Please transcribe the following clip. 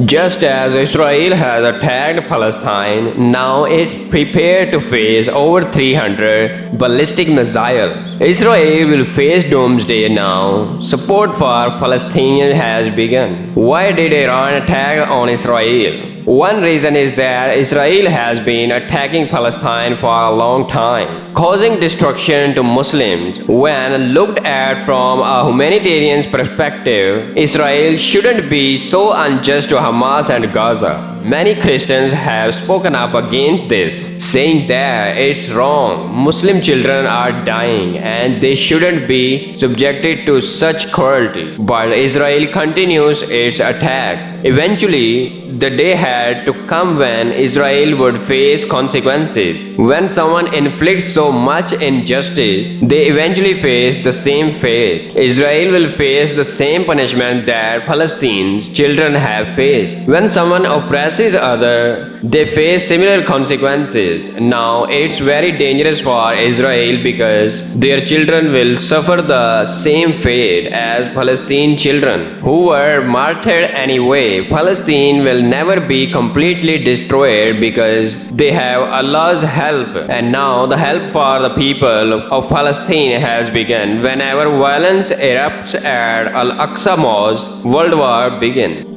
Just as Israel has attacked Palestine, now it's prepared to face over 300 ballistic missiles. Israel will face doomsday now. Support for Palestinians has begun. Why did Iran attack on Israel? One reason is that Israel has been attacking Palestine for a long time, causing destruction to Muslims. When looked at from a humanitarian perspective, Israel shouldn't be so unjust to Hamas and Gaza. Many Christians have spoken up against this, saying that it's wrong. Muslim children are dying and they shouldn't be subjected to such cruelty. But Israel continues its attacks. Eventually, the day had to come when Israel would face consequences. When someone inflicts so much injustice, they eventually face the same fate. Israel will face the same punishment that Palestine's children have faced. When someone oppresses others, they face similar consequences. Now, it's very dangerous for Israel because their children will suffer the same fate as Palestine children who were martyred anyway. Palestine will never be completely destroyed because they have Allah's help, and now the help for the people of Palestine has begun. Whenever violence erupts at Al-Aqsa Mosque, World War begins.